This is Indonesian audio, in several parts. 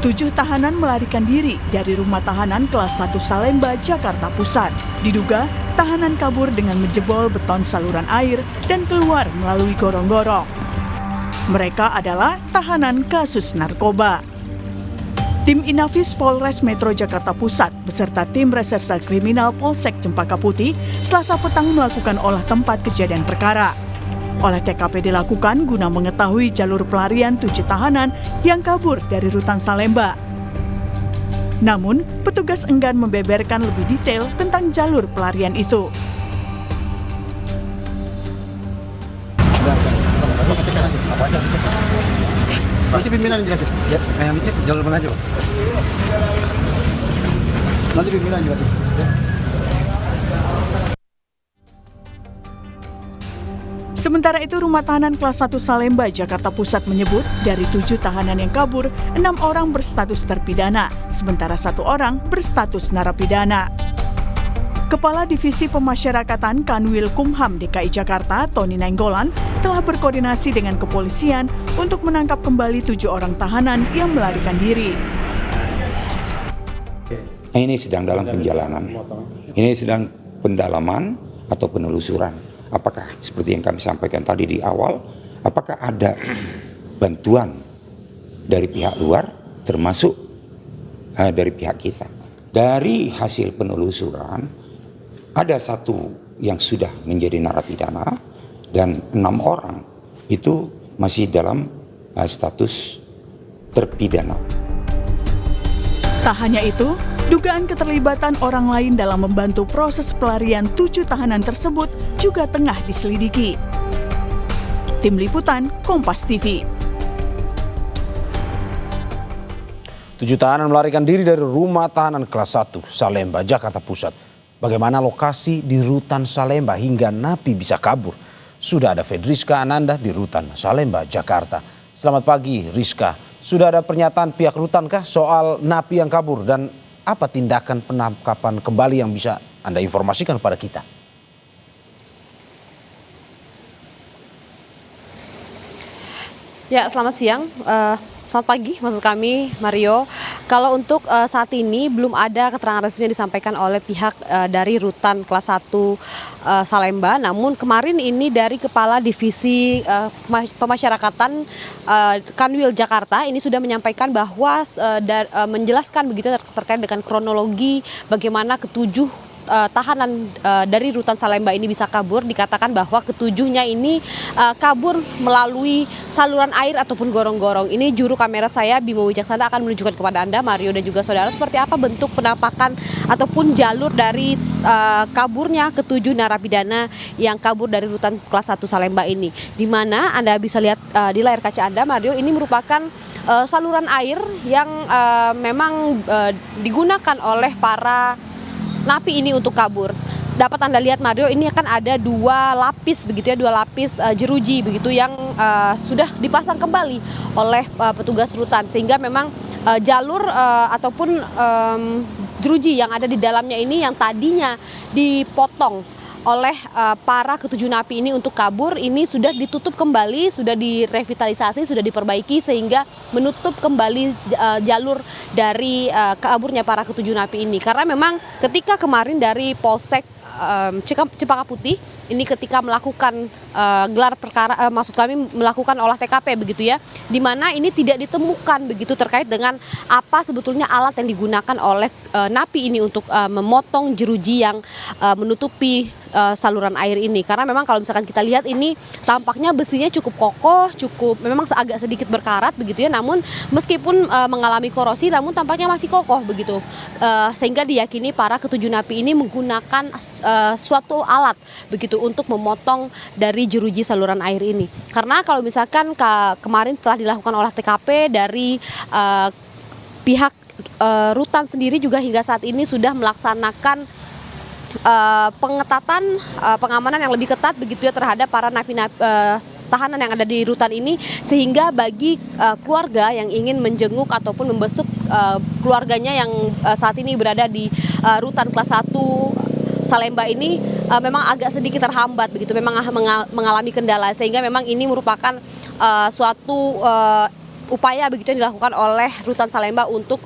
7 tahanan melarikan diri dari rumah tahanan kelas 1 Salemba, Jakarta Pusat. Diduga, tahanan kabur dengan menjebol beton saluran air dan keluar melalui gorong-gorong. Mereka adalah tahanan kasus narkoba. Tim Inafis Polres Metro Jakarta Pusat beserta tim Reserse Kriminal Polsek Cempaka Putih Selasa petang melakukan olah tempat kejadian perkara. Olah TKP dilakukan guna mengetahui jalur pelarian 7 tahanan yang kabur dari rutan Salemba. Namun, petugas enggan membeberkan lebih detail tentang jalur pelarian itu. Nanti pimpinan jelasin. Ya, yang cek jalur mana aja, Pak? Nanti pimpinan jelasin. Ya. Sementara itu, Rumah Tahanan Kelas 1 Salemba, Jakarta Pusat menyebut dari 7 tahanan yang kabur, 6 orang berstatus terpidana, sementara 1 orang berstatus narapidana. Kepala Divisi Pemasyarakatan Kanwil Kumham DKI Jakarta, Tony Nainggolan, telah berkoordinasi dengan kepolisian untuk menangkap kembali 7 orang tahanan yang melarikan diri. Ini sedang dalam penjalanan, ini sedang pendalaman atau penelusuran. Apakah seperti yang kami sampaikan tadi di awal, apakah ada bantuan dari pihak luar termasuk dari pihak kita. Dari hasil penelusuran, ada 1 yang sudah menjadi narapidana dan 6 orang itu masih dalam status terpidana. Tak hanya itu, dugaan keterlibatan orang lain dalam membantu proses pelarian 7 tahanan tersebut juga tengah diselidiki. Tim Liputan, Kompas TV. 7 tahanan melarikan diri dari rumah tahanan kelas 1 Salemba, Jakarta Pusat. Bagaimana lokasi di rutan Salemba hingga napi bisa kabur? Sudah ada Fedriska Ananda di rutan Salemba, Jakarta. Selamat pagi, Rizka. Sudah ada pernyataan pihak rutan kah soal napi yang kabur dan apa tindakan penangkapan kembali yang bisa Anda informasikan kepada kita? Ya, selamat siang. Selamat pagi, maksud kami Mario. Kalau untuk saat ini belum ada keterangan resmi yang disampaikan oleh pihak dari rutan kelas 1 Salemba. Namun kemarin ini dari Kepala Divisi Pemasyarakatan Kanwil Jakarta ini sudah menyampaikan bahwa menjelaskan begitu terkait dengan kronologi bagaimana ketujuh tahanan dari rutan Salemba ini bisa kabur. Dikatakan bahwa ketujuhnya ini kabur melalui saluran air ataupun gorong-gorong. Ini juru kamera saya Bimo Wijaksana akan menunjukkan kepada Anda, Mario dan juga saudara, seperti apa bentuk penampakan ataupun jalur dari kaburnya ketujuh narapidana yang kabur dari rutan kelas 1 Salemba ini. Di mana Anda bisa lihat di layar kaca Anda, Mario, ini merupakan saluran air yang memang digunakan oleh para napi ini untuk kabur. Dapat Anda lihat, Mario, ini akan ada 2 lapis begitu ya, 2 lapis jeruji begitu yang sudah dipasang kembali oleh petugas rutan, sehingga memang jalur ataupun jeruji yang ada di dalamnya ini yang tadinya dipotong oleh para ketujuh napi ini untuk kabur, ini sudah ditutup kembali, sudah direvitalisasi, sudah diperbaiki sehingga menutup kembali jalur dari kaburnya para ketujuh napi ini. Karena memang ketika kemarin dari Polsek Cempaka Putih ini ketika melakukan gelar perkara, maksud kami melakukan olah TKP begitu ya, di mana ini tidak ditemukan begitu terkait dengan apa sebetulnya alat yang digunakan oleh napi ini untuk memotong jeruji yang menutupi saluran air ini. Karena memang kalau misalkan kita lihat ini tampaknya besinya cukup kokoh, cukup memang agak sedikit berkarat begitu ya, namun meskipun mengalami korosi namun tampaknya masih kokoh begitu, sehingga diyakini para ketujuh napi ini menggunakan suatu alat begitu untuk memotong dari jeruji saluran air ini. Karena kalau misalkan kemarin telah dilakukan olah TKP dari pihak rutan sendiri juga hingga saat ini sudah melaksanakan pengetatan pengamanan yang lebih ketat begitu ya terhadap para napi-napi tahanan yang ada di rutan ini, sehingga bagi keluarga yang ingin menjenguk ataupun membesuk keluarganya yang saat ini berada di rutan kelas 1 Salemba ini memang agak sedikit terhambat begitu, memang mengalami kendala, sehingga memang ini merupakan suatu upaya begitu yang dilakukan oleh Rutan Salemba untuk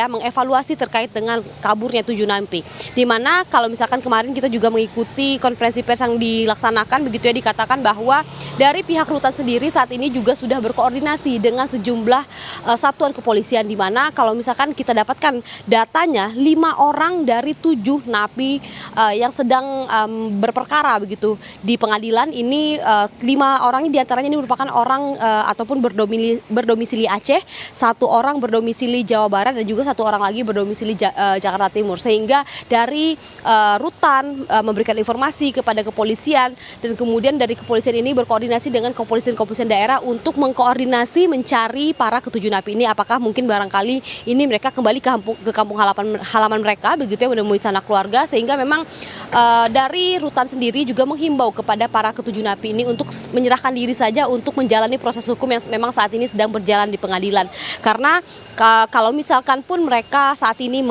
mengevaluasi terkait dengan kaburnya 7 napi. Di mana kalau misalkan kemarin kita juga mengikuti konferensi pers yang dilaksanakan begitu ya, dikatakan bahwa dari pihak Rutan sendiri saat ini juga sudah berkoordinasi dengan sejumlah satuan kepolisian, di mana kalau misalkan kita dapatkan datanya 5 orang dari 7 napi yang sedang berperkara begitu di pengadilan ini, 5 orang diantaranya ini merupakan orang ataupun berdomisili Aceh, 1 orang berdomisili Jawa Barat dan juga 1 orang lagi berdomisili Jakarta Timur. Sehingga dari Rutan memberikan informasi kepada kepolisian dan kemudian dari kepolisian ini berkoordinasi dengan kepolisian daerah untuk mengkoordinasi mencari para ke-7 napi ini, apakah mungkin barangkali ini mereka kembali ke kampung halaman mereka begitu ya, menemui sanak keluarga. Sehingga memang dari Rutan sendiri juga menghimbau kepada para ke-7 napi ini untuk menyerahkan diri saja untuk menjalani proses hukum yang memang saat ini sedang berjalan di pengadilan. Karena kalau misalkan pun mereka saat ini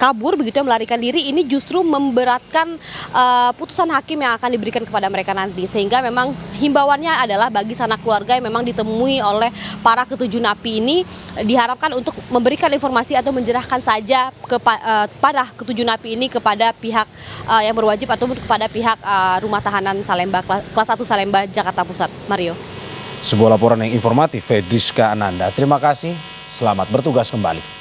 kabur begitu ya, melarikan diri, ini justru memberatkan putusan hakim yang akan diberikan kepada mereka nanti. Sehingga memang himbauannya adalah bagi sanak keluarga yang memang ditemui oleh para ke-7 napi ini diharapkan untuk memberikan informasi atau menyerahkan saja kepada ke-7 napi ini kepada pihak yang berwajib ataupun kepada pihak rumah tahanan Salemba kelas 1 Salemba Jakarta Pusat. Mario. Sebuah laporan yang informatif, Fedriska Ananda. Terima kasih, selamat bertugas kembali.